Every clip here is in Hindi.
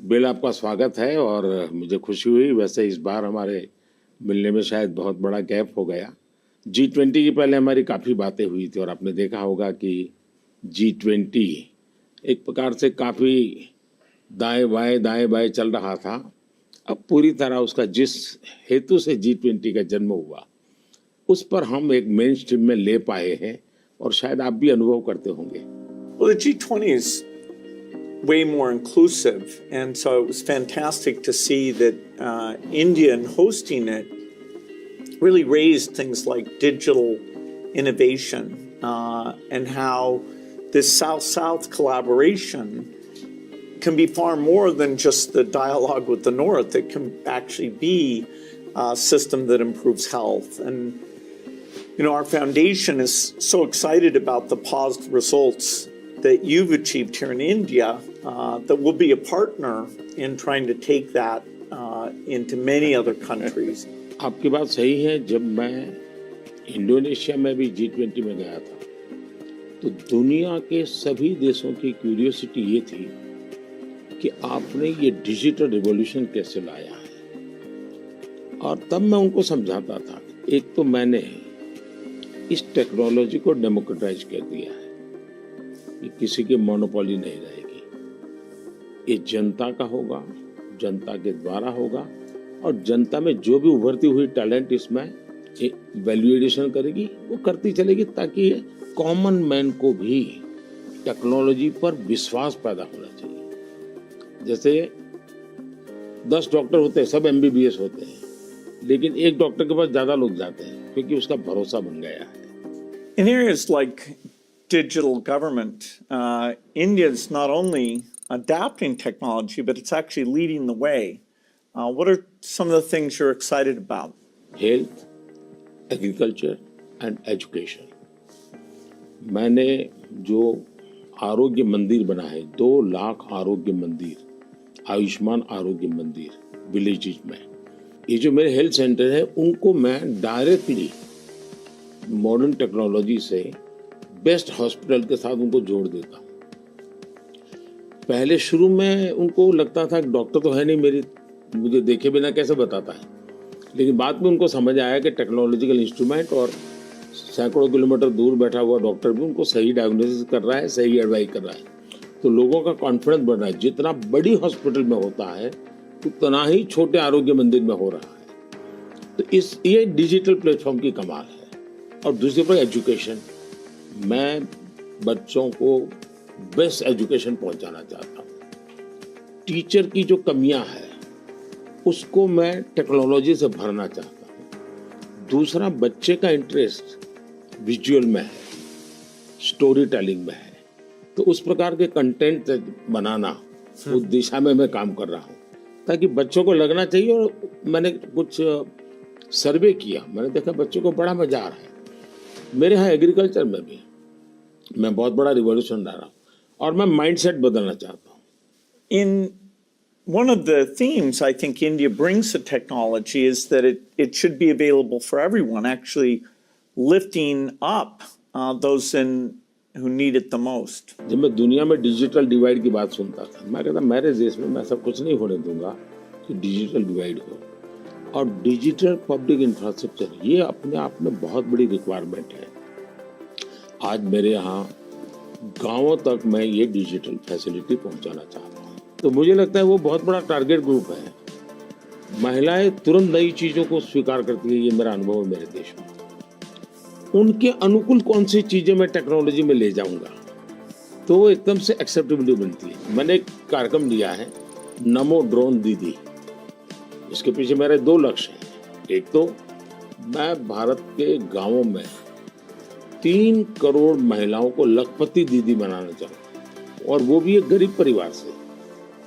बिल, आपका स्वागत है और मुझे खुशी हुई। वैसे इस बार हमारे मिलने में शायद बहुत बड़ा गैप हो गया। G20 की पहले हमारी काफ़ी बातें हुई थी और आपने देखा होगा कि G20 एक प्रकार से काफ़ी दाएं बाएं चल रहा था। अब पूरी तरह उसका जिस हेतु से G20 का जन्म हुआ उस पर हम एक मेन स्ट्रीम में ले पाए हैं और शायद आप भी अनुभव करते होंगे। Well, the G20 is way more inclusive, and so it was fantastic to see that India, in hosting it, really raised things like digital innovation and how this South-South collaboration can be far more than just the dialogue with the North. It can actually be a system that improves health. And, you know, our foundation is so excited about the positive results that you've achieved here in India, that we'll be a partner in trying to take that into many other countries. आपकी बात सही है। जब मैं इंडोनेशिया में भी G20 में गया था तो दुनिया के सभी देशों की क्यूरियोसिटी ये थी कि आपने ये डिजिटल रिवॉल्यूशन कैसे लाया है। और तब मैं उनको समझाता था, एक तो मैंने इस टेक्नोलॉजी को डेमोक्रेटाइज कर दिया है, ये किसी की मोनोपोली नहीं रहेगी, ये जनता का होगा, जनता के द्वारा होगा और जनता में जो भी उभरती हुई टैलेंट इसमें वैल्यू एडिशन करेगी वो करती चलेगी, ताकि कॉमन मैन को भी टेक्नोलॉजी पर विश्वास पैदा होना चाहिए। जैसे 10 डॉक्टर होते हैं, सब MBBS होते हैं, लेकिन एक डॉक्टर के पास ज्यादा लोग जाते हैं क्योंकि उसका भरोसा बन गया है। In areas like digital government, India is not only adapting technology, but it's actually leading the way. What are some of the things you're excited about? Health, agriculture and education. मैंने जो आरोग्य मंदिर बना है, 2 लाख आरोग्य मंदिर, आयुष्मान आरोग्य मंदिर विलेजेस में, ये जो मेरे हेल्थ सेंटर है उनको मैं डायरेक्टली मॉडर्न टेक्नोलॉजी से बेस्ट हॉस्पिटल के साथ उनको जोड़ देता हूँ। पहले शुरू में उनको लगता था कि डॉक्टर तो है नहीं, मुझे देखे बिना कैसे बताता है, लेकिन बाद में उनको समझ आया कि टेक्नोलॉजिकल इंस्ट्रूमेंट और सैकड़ों किलोमीटर दूर बैठा हुआ डॉक्टर भी उनको सही डायग्नोसिस कर रहा है, सही एडवाइस कर रहा है। तो लोगों का कॉन्फिडेंस बढ़ रहा है। जितना बड़ी हॉस्पिटल में होता है उतना ही छोटे आरोग्य मंदिर में हो रहा है। तो ये डिजिटल प्लेटफॉर्म की कमाल है। और दूसरी पर एजुकेशन, मैं बच्चों को बेस्ट एजुकेशन पहुंचाना चाहता हूँ। टीचर की जो कमियां हैं उसको मैं टेक्नोलॉजी से भरना चाहता हूँ। दूसरा, बच्चे का इंटरेस्ट विजुअल में है, स्टोरी टेलिंग में है, तो उस प्रकार के कंटेंट बनाना, उस दिशा में मैं काम कर रहा हूँ ताकि बच्चों को लगना चाहिए। और मैंने कुछ सर्वे किया, मैंने देखा बच्चों को बड़ा मजा आ रहा है। मेरे यहाँ एग्रीकल्चर में भी मैं बहुत बड़ा रिवॉल्यूशन ला रहा हूँ और मैं माइंडसेट बदलना चाहता हूँ। In one of the themes I think India brings to technology is that it should be available for everyone, actually lifting up those who need it the most. जब मैं दुनिया में डिजिटल डिवाइड की बात सुनता था, मैं कहता मेरे देश में मैं सब कुछ नहीं होने दूंगा कि डिजिटल डिवाइड हो। और डिजिटल पब्लिक इंफ्रास्ट्रक्चर ये अपने आप में बहुत बड़ी रिक्वायरमेंट है। आज मेरे यहाँ गांवों तक मैं ये डिजिटल फैसिलिटी पहुंचाना चाहता हूँ। तो मुझे लगता है वो बहुत बड़ा टारगेट ग्रुप है। महिलाएं तुरंत नई चीजों को स्वीकार करती है, ये मेरा अनुभव है मेरे देश में। उनके अनुकूल कौन सी चीजें मैं टेक्नोलॉजी में ले जाऊंगा तो वो एकदम से एक्सेप्टेबिलिटी बनती है। मैंने एक कार्यक्रम लिया है, नमो ड्रोन दीदी। इसके पीछे मेरे 2 लक्ष्य हैं। एक तो मैं भारत के गांवों में 3 करोड़ महिलाओं को लखपति दीदी बनाना चाहता हूँ, और वो भी एक गरीब परिवार से।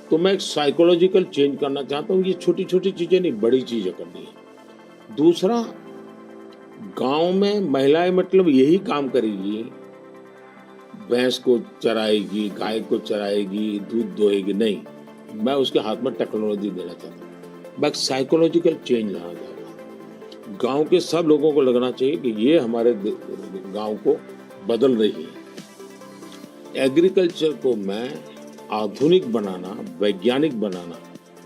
तो मैं एक साइकोलॉजिकल चेंज करना चाहता हूँ। ये छोटी छोटी चीजें नहीं, बड़ी चीजें करनी है। दूसरा, गांव में महिलाएं मतलब यही काम करेगी, भैंस को चराएगी, गाय को चराएगी, दूध दोहेगी, नहीं, मैं उसके हाथ में टेक्नोलॉजी देना चाहता हूँ। मैं साइकोलॉजिकल चेंज लाना चाहता हूँ। गांव के सब लोगों को लगना चाहिए कि ये हमारे गांव को बदल रही है। एग्रीकल्चर को मैं आधुनिक बनाना, वैज्ञानिक बनाना,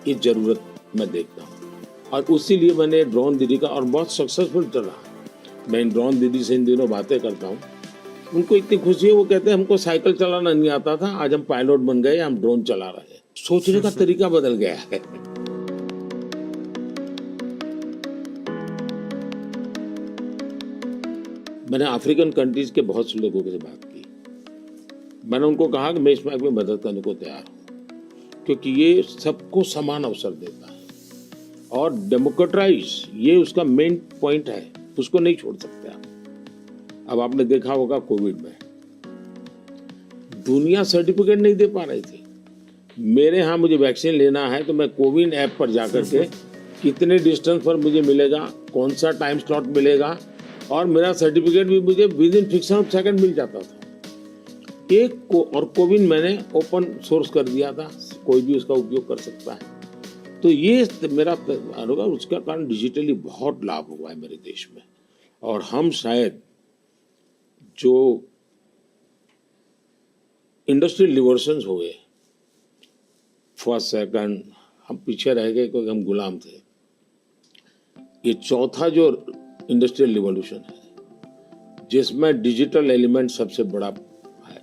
ये जरूरत मैं देखता हूँ। और उसी लिए मैंने ड्रोन दीदी का, और बहुत सक्सेसफुल चला। मैं ड्रोन दीदी से इन दिनों बातें करता हूँ, उनको इतनी खुशी है, वो कहते हैं हमको साइकिल चलाना नहीं आता था, आज हम पायलट बन गए, हम ड्रोन चला रहे हैं। सोचने का तरीका बदल गया है। मैंने अफ्रीकन कंट्रीज के बहुत से लोगों से बात की। मैंने उनको कहा कि मैं इसमें आपकी मदद करने को तैयार हूँ, क्योंकि ये सबको समान अवसर देता है और डेमोक्रेटाइज, ये उसका मेन पॉइंट है, उसको नहीं छोड़ सकते आप। अब आपने देखा होगा कोविड में दुनिया सर्टिफिकेट नहीं दे पा रही थी। मेरे यहाँ मुझे वैक्सीन लेना है तो मैं कोविन ऐप पर जाकर के कितने डिस्टेंस पर मुझे मिलेगा, कौन सा टाइम स्लॉट मिलेगा, और मेरा सर्टिफिकेट भी मुझे within fraction of second मिल जाता था। और कोविन मैंने ओपन सोर्स कर दिया था, कोई भी उसका उपयोग कर सकता है। तो ये मेरा होगा, उसका कारण डिजिटली बहुत लाभ हुआ है मेरे देश में। और हम शायद जो इंडस्ट्रियल रिवॉल्यूशंस हुए, फर्स्ट सेकंड, हम पीछे रह गए क्योंकि हम गुलाम थे। ये चौथा जो इंडस्ट्रियल रिवॉल्यूशन है, जिसमें डिजिटल एलिमेंट सबसे बड़ा है,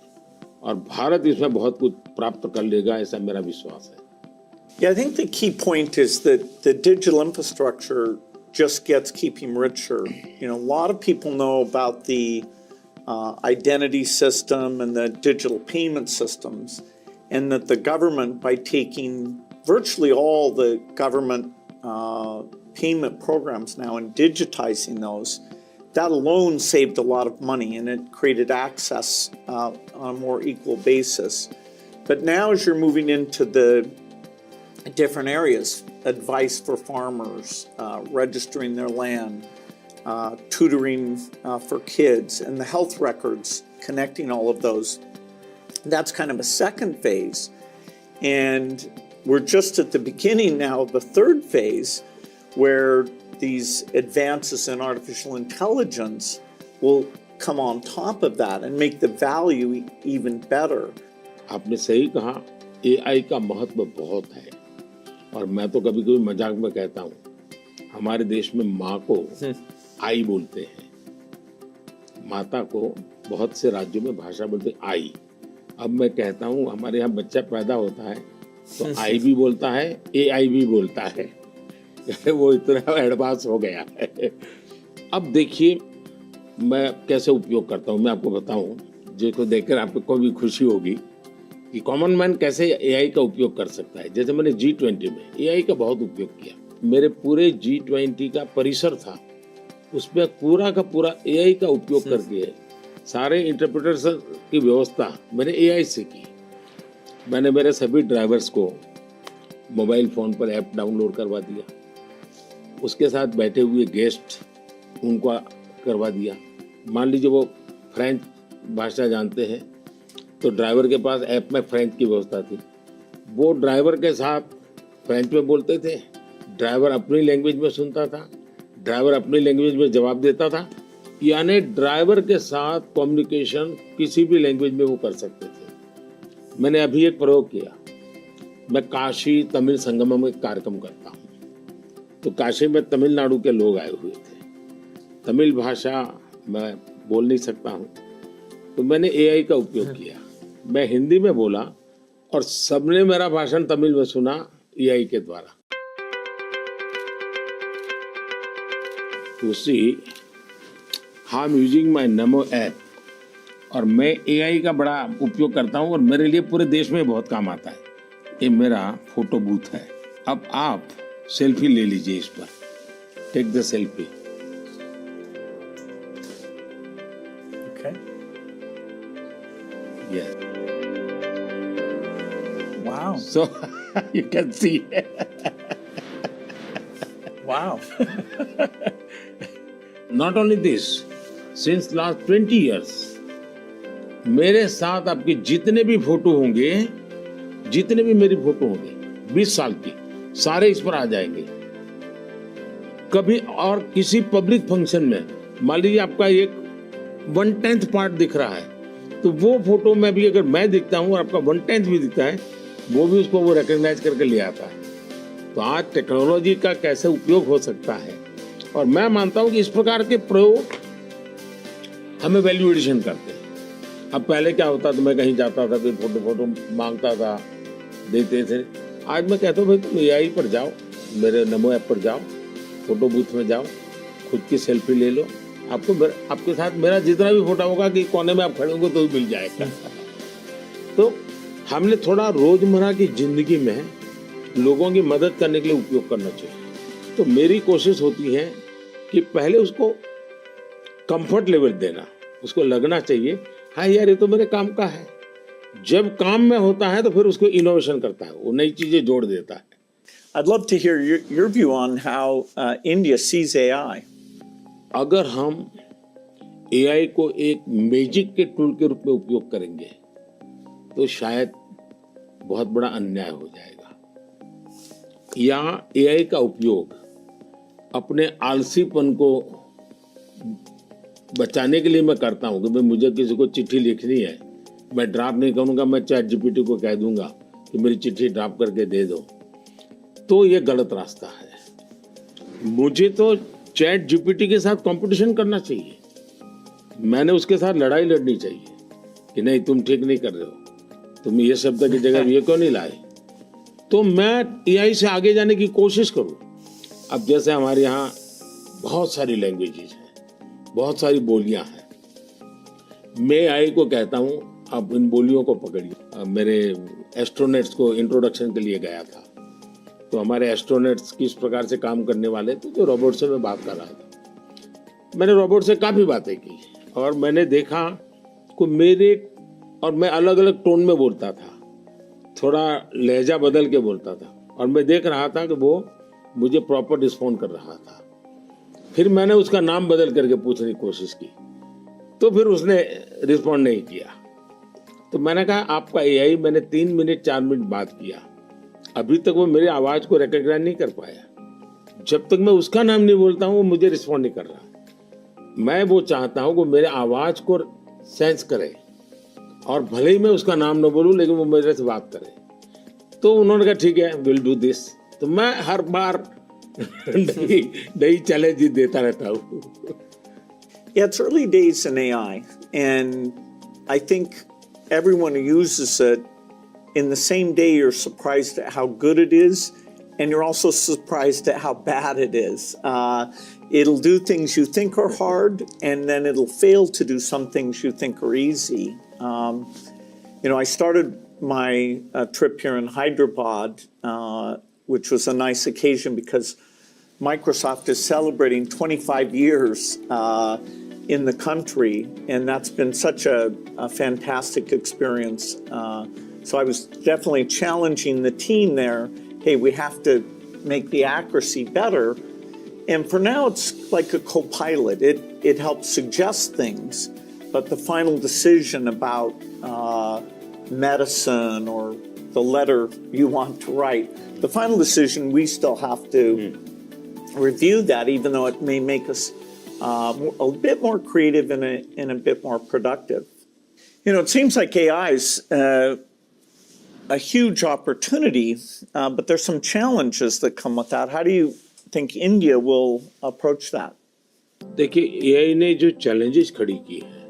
और भारत इसमें बहुत कुछ प्राप्त कर लेगा, ऐसा मेरा विश्वास है। Yeah, I think the key point is that the digital infrastructure just keeps richer. You know, a lot of people know about the identity system and the digital payment systems, and that the government, by taking virtually all the government payment programs now and digitizing those, that alone saved a lot of money, and it created access on a more equal basis. But now as you're moving into the different areas, advice for farmers, registering their land, tutoring for kids, and the health records, connecting all of those, that's kind of a second phase. And we're just at the beginning now of the third phase, where these advances in artificial intelligence will come on top of that and make the value even better. आपने सही कहा, AI का महत्व बहुत है। और मैं तो कभी कभी मजाक में कहता हूँ, हमारे देश में माँ को आई बोलते हैं, माता को बहुत से राज्यों में भाषा बोलते हैं आई। अब मैं कहता हूँ हमारे यहाँ बच्चा पैदा होता है तो आई भी बोलता है, AI भी बोलता है। वो इतना एडवांस हो गया है। अब देखिए मैं कैसे उपयोग करता हूँ, मैं आपको बताऊँ, जिसको देखकर आपको भी खुशी होगी कि कॉमन मैन कैसे AI का उपयोग कर सकता है। जैसे मैंने G20 में AI का बहुत उपयोग किया। मेरे पूरे G20 का परिसर था, उसमें पूरा का पूरा AI का उपयोग करके सारे इंटरप्रिटेशन की व्यवस्था मैंने AI से की। मैंने मेरे सभी ड्राइवर्स को मोबाइल फ़ोन पर ऐप डाउनलोड करवा दिया, उसके साथ बैठे हुए गेस्ट उनको करवा दिया। मान लीजिए वो फ्रेंच भाषा जानते हैं तो ड्राइवर के पास ऐप में फ्रेंच की व्यवस्था थी, वो ड्राइवर के साथ फ्रेंच में बोलते थे, ड्राइवर अपनी लैंग्वेज में सुनता था, ड्राइवर अपनी लैंग्वेज में जवाब देता था। यानी ड्राइवर के साथ कम्युनिकेशन किसी भी लैंग्वेज में वो कर सकते थे। मैंने अभी एक प्रयोग किया, मैं काशी तमिल संगमम में कार्यक्रम करता हूँ, तो काशी में तमिलनाडु के लोग आए हुए थे, तमिल भाषा मैं बोल नहीं सकता हूँ, तो मैंने AI का उपयोग किया। मैं हिंदी में बोला और सबने मेरा भाषण तमिल में सुना AI के द्वारा। उसी I am using my NaMo app, और मैं AI का बड़ा उपयोग करता हूँ और मेरे लिए पूरे देश में बहुत काम आता है। ये मेरा फोटो बूथ है। अब आप सेल्फी ले लीजिए इस पर, take the selfie. Okay. Yes. Wow. So you can see. Wow. Not only this, since last 20 years, मेरे साथ आपके जितने भी फोटो होंगे, जितने भी मेरी फोटो होंगे 20 साल की, सारे इस पर आ जाएंगे। कभी और किसी पब्लिक फंक्शन में मान लीजिए आपका एक 1/10 पार्ट दिख रहा है, तो वो फोटो में भी अगर मैं दिखता हूँ और आपका 1/10 भी दिखता है, वो भी उसको वो रिकग्नाइज करके ले आता है। तो आज टेक्नोलॉजी का कैसे उपयोग हो सकता है, और मैं मानता हूँ कि इस प्रकार के प्रयोग हमें वैल्यू एडिशन करते हैं। अब पहले क्या होता था, मैं कहीं जाता था, कोई फोटो मांगता था, देते थे। आज मैं कहता हूँ भाई तुम AI पर जाओ, मेरे नमो ऐप पर जाओ, फोटो बूथ में जाओ, खुद की सेल्फी ले लो, आपके साथ मेरा जितना भी फोटो होगा कि कोने में आप खड़े होंगे तो मिल जाएगा। तो हमने थोड़ा रोजमर्रा की जिंदगी में लोगों की मदद करने के लिए उपयोग करना चाहिए। तो मेरी कोशिश होती है कि पहले उसको कंफर्ट लेवल देना, उसको लगना चाहिए हाँ यार ये तो मेरे काम का है। जब काम में होता है तो फिर उसको इनोवेशन करता है, वो नई चीजें जोड़ देता है। I'd love to hear your view on how India sees AI. अगर हम AI को एक मैजिक के टूल के रूप में उपयोग करेंगे तो शायद बहुत बड़ा अन्याय हो जाएगा। या AI का उपयोग अपने आलसीपन को बचाने के लिए मैं करता हूँ कि भाई मुझे किसी को चिट्ठी लिखनी है, मैं ड्राफ्ट नहीं करूँगा, मैं ChatGPT को कह दूंगा कि मेरी चिट्ठी ड्राफ्ट करके दे दो, तो ये गलत रास्ता है। मुझे तो ChatGPT के साथ कंपटीशन करना चाहिए, मैंने उसके साथ लड़ाई लड़नी चाहिए कि नहीं तुम ठीक नहीं कर रहे हो, तुम ये शब्द की जगह ये क्यों नहीं लाए। तो मैं AI से आगे जाने की कोशिश करूँ। अब जैसे हमारे यहाँ बहुत सारी लैंग्वेजेस हैं, बहुत सारी बोलियां हैं, मैं AI को कहता हूँ आप इन बोलियों को पकड़िए। मेरे एस्ट्रोनॉट्स को इंट्रोडक्शन के लिए गया था, तो हमारे एस्ट्रोनॉट्स किस प्रकार से काम करने वाले थे, तो रोबोट से मैं बात कर रहा था। मैंने रोबोट से काफ़ी बातें की और मैंने देखा कि मैं अलग अलग टोन में बोलता था, थोड़ा लहजा बदल के बोलता था, और मैं देख रहा था कि वो मुझे प्रॉपर रिस्पॉन्ड कर रहा था। फिर मैंने उसका नाम बदल करके पूछने की कोशिश की, तो फिर उसने रिस्पॉन्ड नहीं किया। तो मैंने कहा आपका AI, मैंने 3 मिनट 4 मिनट बात किया, अभी तक वो मेरी आवाज़ को रिकॉग्नाइज नहीं कर पाया। जब तक मैं उसका नाम नहीं बोलता हूँ वो मुझे रिस्पॉन्ड नहीं कर रहा। मैं वो चाहता हूँ कि मेरे आवाज़ को सेंस करे, और भले ही मैं उसका नाम न बोलूँ लेकिन वो मेरे से बात करे। तो उन्होंने कहा ठीक है विल डू दिस। तो मैं हर बार नई चैलेंज देता रहता हूँ। Yeah, it's early days in AI, and I think everyone who uses it, in the same day you're surprised at how good it is, and you're also surprised at how bad it is. It'll do things you think are hard, and then it'll fail to do some things you think are easy. I started my trip here in Hyderabad, which was a nice occasion because Microsoft is celebrating 25 years in the country, and that's been such a fantastic experience. So I was definitely challenging the team there. Hey, we have to make the accuracy better. And for now, it's like a co-pilot. It helps suggest things, but the final decision about medicine or the letter you want to write, the final decision, we still have to review that, even though it may make us a bit more creative and a bit more productive. It seems like AI is a huge opportunity, but there's some challenges that come with that. How do you think India will approach that? देखिए AI ने जो चैलेंजेस खड़ी की है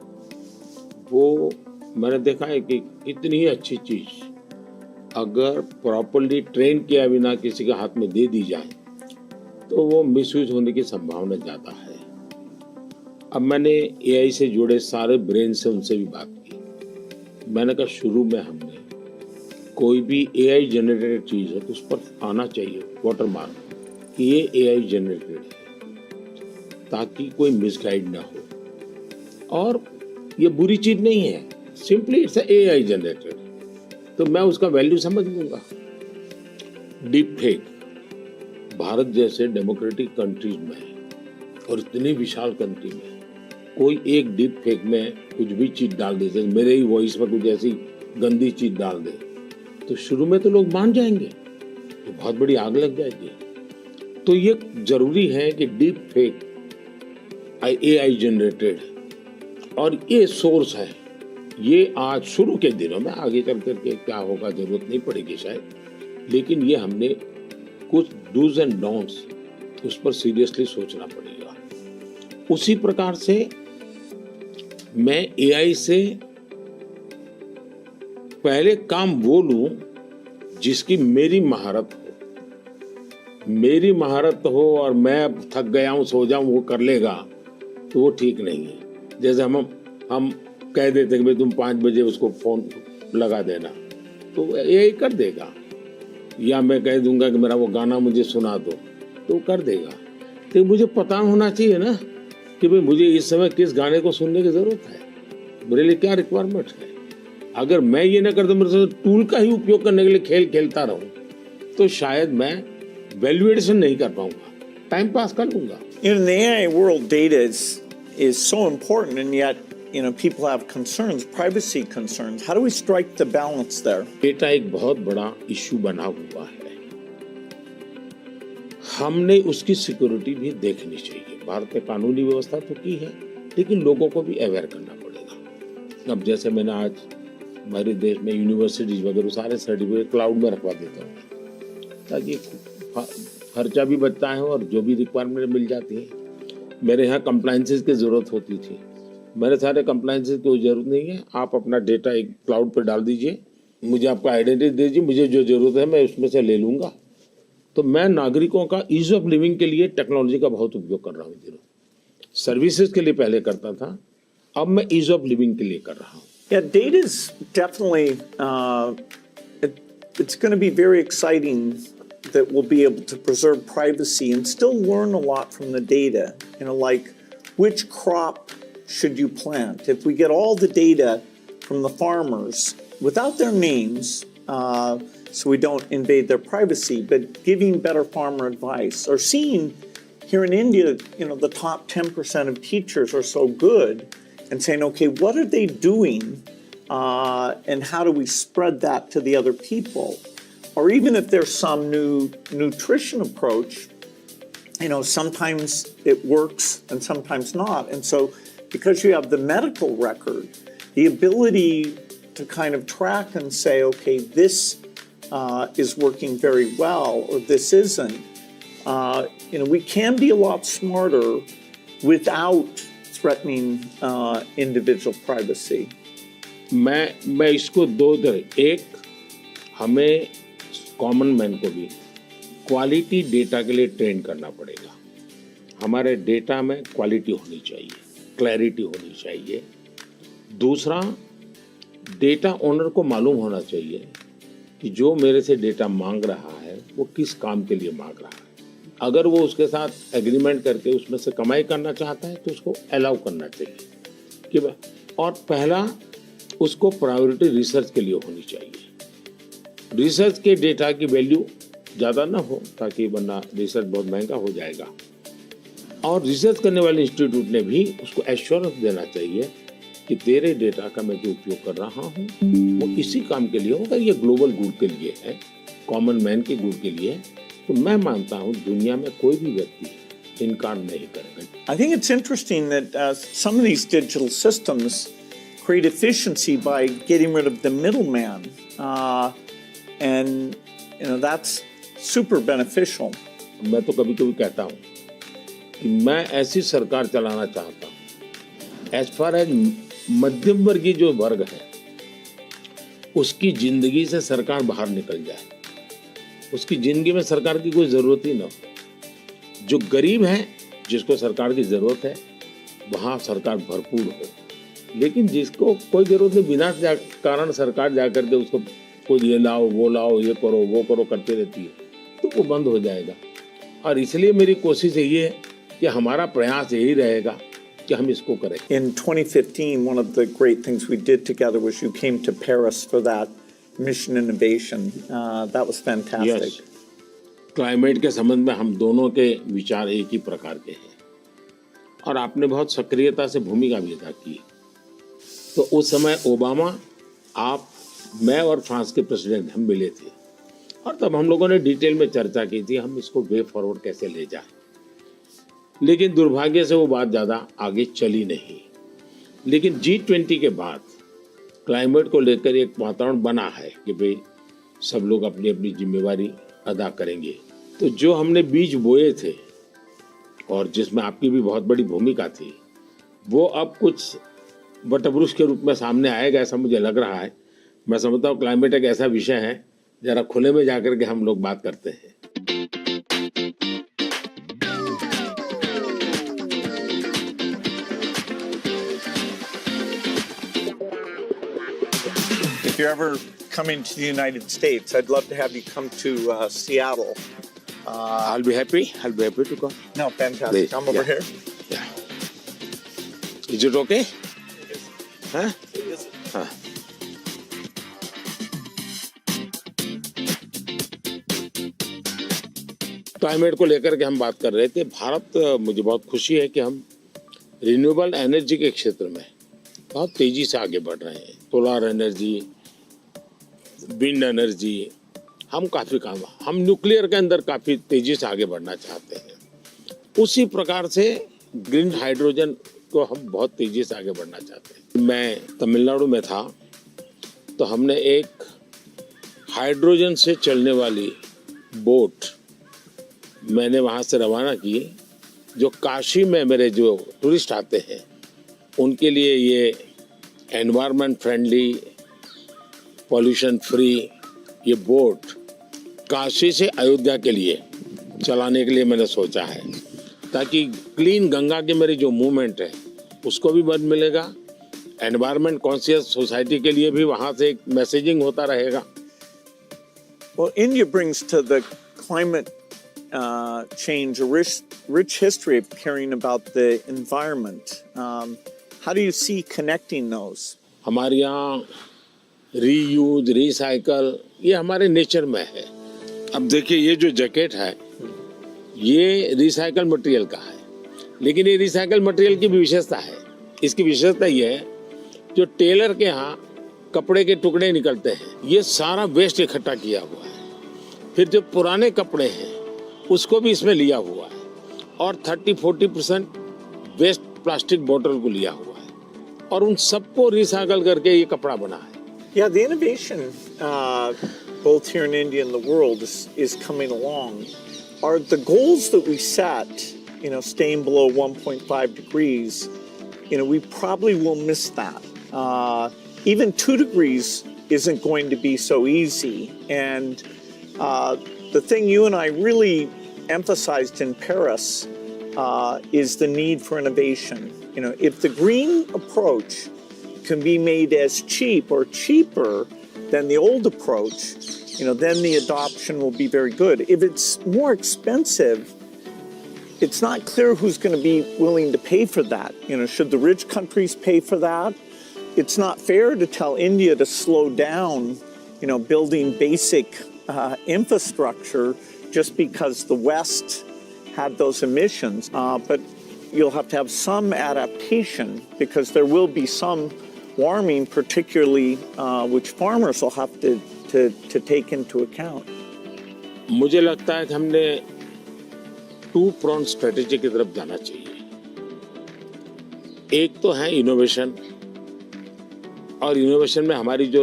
वो मैंने देखा है कि इतनी अच्छी चीज अगर प्रॉपर्ली ट्रेन किया बिना किसी के हाथ में दे दी जाए तो वो मिसयूज होने की संभावना ज़्यादा है। अब मैंने AI से जुड़े सारे ब्रेन से उनसे भी बात की। मैंने कहा शुरू में हमने कोई भी AI जनरेटेड चीज़ है तो उस पर आना चाहिए वाटरमार्क कि ये AI जनरेटेड है, ताकि कोई मिसगाइड ना हो। और ये बुरी चीज़ नहीं है, सिंपली इट्स AI जनरेटेड, तो मैं उसका वैल्यू समझ लूँगा। डीप फेक भारत जैसे डेमोक्रेटिक कंट्रीज में और इतनी विशाल कंट्री में कोई एक डीप फेक में कुछ भी चीज़ डाल दे, जैसे मेरे ही वॉइस में कुछ ऐसी गंदी चीज़ डाल दे तो शुरू में तो लोग मान जाएंगे, तो बहुत बड़ी आग लग जाएगी। तो ये जरूरी है कि डीप फेक AI जनरेटेड और ये सोर्स है ये आज शुरू के दिनों में, आगे चल करके क्या होगा जरूरत नहीं पड़ेगी शायद, लेकिन ये हमने कुछ डूज एंड डोंट्स उस पर सीरियसली सोचना पड़ेगा। उसी प्रकार से मैं एआई से पहले काम वो लूं जिसकी मेरी महारत हो और मैं थक गया हूं सो जाऊं वो कर लेगा, तो वो ठीक नहीं है। जैसे हम कह देते कि भाई तुम 5 बजे उसको फोन लगा देना, तो यही कर देगा। या मैं कह दूंगा कि मेरा वो गाना मुझे सुना दो, तो कर देगा। तो मुझे पता होना चाहिए ना कि भाई मुझे इस समय किस गाने को सुनने की जरूरत है, मेरे लिए क्या रिक्वायरमेंट है। अगर मैं ये ना करता, मेरे से टूल का ही उपयोग करने के लिए खेल खेलता रहूं, तो शायद मैं वैल्यूएशन नहीं कर पाऊंगा, टाइम पास कर लूंगा। In the AI world, data is so important, and yet, people have concerns, privacy concerns. How do we strike the balance there? Data एक बहुत बड़ा इश्यू बना हुआ है, हमने उसकी सिक्योरिटी भी देखनी चाहिए। भारत ने कानूनी व्यवस्था तो की है, लेकिन लोगों को भी अवेयर करना पड़ेगा। अब जैसे मैंने आज हमारे देश में यूनिवर्सिटीज वगैरह सारे सर्टिफिकेट क्लाउड में रखवा देता हूँ, ताकि खर्चा भी बचता है और जो भी रिक्वायरमेंट मिल जाती है। मेरे यहाँ कंप्लायंसेस की ज़रूरत होती थी, मेरे सारे कंप्लायंसेस की कोई ज़रूरत नहीं है। आप अपना डेटा एक क्लाउड पर डाल दीजिए, मुझे आपका आइडेंटिटी दीजिए, मुझे जो ज़रूरत है मैं उसमें से ले लूँगा। तो मैं नागरिकों का ईज ऑफ लिविंग के लिए टेक्नोलॉजी का बहुत उपयोग कर रहा हूँ। सर्विसेज के लिए पहले करता था, अब मैं ईज ऑफ लिविंग के लिए कर रहा हूँ। Yeah, data is definitely, it's going to be very exciting that we'll be able to preserve privacy and still learn a lot from the data. Like which crop should you plant? If we get all the data from the farmers without their names, so we don't invade their privacy, but giving better farmer advice, or seeing here in India, the top 10% of teachers are so good, and saying, okay, what are they doing, and how do we spread that to the other people? Or even if there's some new nutrition approach, sometimes it works and sometimes not. And so because you have the medical record, the ability to kind of track and say, okay, this is working very well, or this isn't, we can be a lot smarter without threatening individual privacy. मैं इसको दो तरह, एक हमें कॉमन मैन को भी क्वालिटी डेटा के लिए ट्रेन करना पड़ेगा। हमारे डेटा में क्वालिटी होनी चाहिए, क्लैरिटी होनी चाहिए। दूसरा, डेटा ओनर को मालूम होना चाहिए कि जो मेरे से डेटा मांग रहा है वो किस काम के लिए मांग रहा है। अगर वो उसके साथ एग्रीमेंट करके उसमें से कमाई करना चाहता है तो उसको अलाउ करना चाहिए कि और पहला, उसको प्रायोरिटी रिसर्च के लिए होनी चाहिए। रिसर्च के डेटा की वैल्यू ज़्यादा ना हो, ताकि वरना रिसर्च बहुत महंगा हो जाएगा। और रिसर्च करने वाले इंस्टीट्यूट ने भी उसको एश्योरेंस देना चाहिए कि तेरे डेटा का मैं जो उपयोग कर रहा हूँ वो इसी काम के लिए होगा, ये ग्लोबल गुड के लिए है, कॉमन मैन के गुड के लिए। तो मैं मानता हूँ दुनिया में कोई भी व्यक्ति इनकार नहीं करेगा। I think it's interesting that some of these digital systems create efficiency by getting rid of the middleman, and that's super beneficial. मैं तो कभी-कभी कहता हूँ कि मैं ऐसी सरकार चलाना चाहता हूँ, एज फार एज मध्यम वर्गीय जो वर्ग है उसकी जिंदगी से सरकार बाहर निकल जाए, उसकी जिंदगी में सरकार की कोई जरूरत ही ना हो। जो गरीब है जिसको सरकार की जरूरत है वहाँ सरकार भरपूर हो, लेकिन जिसको कोई जरूरत नहीं, बिना कारण सरकार जाकर के उसको कोई ये लाओ वो लाओ, ये करो वो करो करती रहती है, तो वो बंद हो जाएगा। और इसलिए मेरी कोशिश यही है कि हमारा प्रयास यही रहेगा कि हम इसको करें। In 2015, one of the great things we did together was you came to Paris for that mission innovation. That was fantastic. Yes. Climate के संबंध में हम दोनों के विचार एक ही प्रकार के हैं और आपने बहुत सक्रियता से भूमिका भी अदा की। तो उस समय ओबामा, आप, मैं और फ्रांस के प्रेसिडेंट हम मिले थे और तब हम लोगों ने डिटेल में चर्चा की थी हम इसको वे फॉरवर्ड कैसे ले जाएं। लेकिन दुर्भाग्य से वो बात ज़्यादा आगे चली नहीं। लेकिन G20 के बाद क्लाइमेट को लेकर एक वातावरण बना है कि भाई सब लोग अपनी अपनी जिम्मेवारी अदा करेंगे। तो जो हमने बीज बोए थे और जिसमें आपकी भी बहुत बड़ी भूमिका थी, वो अब कुछ वटवृक्ष के रूप में सामने आएगा, ऐसा मुझे लग रहा है। मैं समझता हूँ क्लाइमेट एक ऐसा विषय है, जरा खुले में जाकर के हम लोग बात करते हैं। If you're ever coming to the United States, I'd love to have you come to Seattle. I'll be happy to come. No, fantastic. Please, Come over yeah. here. Yeah. Is it okay? Huh? हाँ। क्लाइमेट को लेकर के हम बात कर रहे थे। भारत, मुझे बहुत खुशी है कि हम रिन्यूएबल एनर्जी के क्षेत्र में बहुत तेजी से आगे बढ़ रहे हैं। सोलर एनर्जी, विंड एनर्जी, हम काफ़ी काम, हम न्यूक्लियर के अंदर काफ़ी तेजी से आगे बढ़ना चाहते हैं। उसी प्रकार से ग्रीन हाइड्रोजन को हम बहुत तेजी से आगे बढ़ना चाहते हैं। मैं तमिलनाडु में था तो हमने एक हाइड्रोजन से चलने वाली बोट मैंने वहाँ से रवाना की, जो काशी में मेरे जो टूरिस्ट आते हैं उनके लिए ये एनवायरनमेंट फ्रेंडली, पॉल्यूशन फ्री ये बोट काशी से अयोध्या के लिए चलाने के लिए मैंने सोचा है, ताकि क्लीन गंगा की मेरी जो मूवमेंट है उसको भी मदद मिलेगा, एनवायरनमेंट कॉन्शियस सोसाइटी के लिए भी वहाँ से एक मैसेजिंग होता रहेगा। Well, India brings to the climate change a rich history of caring about the environment. How do you see connecting those? हमारे यहाँ रीयूज, रिसाइकल ये हमारे नेचर में है। अब देखिए, ये जो जैकेट है ये रिसाइकल मटेरियल का है, लेकिन ये रिसाइकल मटेरियल की भी विशेषता है। इसकी विशेषता ये है, जो टेलर के यहाँ कपड़े के टुकड़े निकलते हैं ये सारा वेस्ट इकट्ठा किया हुआ है, फिर जो पुराने कपड़े हैं उसको भी इसमें लिया हुआ है, और 30-40% वेस्ट प्लास्टिक बोतल को लिया हुआ है, और उन सबको रिसाइकल करके ये कपड़ा बना है। Yeah, the innovation both here in India and the world is coming along. Are the goals that we set, staying below 1.5 degrees, we probably will miss that. Even 2 degrees isn't going to be so easy. And the thing you and I really emphasized in Paris is the need for innovation. If the green approach can be made as cheap or cheaper than the old approach, then the adoption will be very good. If it's more expensive, it's not clear who's going to be willing to pay for that. Should the rich countries pay for that? It's not fair to tell India to slow down, building basic infrastructure just because the West had those emissions. But you'll have to have some adaptation, because there will be some warming, particularly which farmers will have to take into account. मुझे लगता है कि हमने 2-pronged strategy की तरफ जाना चाहिए। एक तो है इनोवेशन, और इनोवेशन में हमारी जो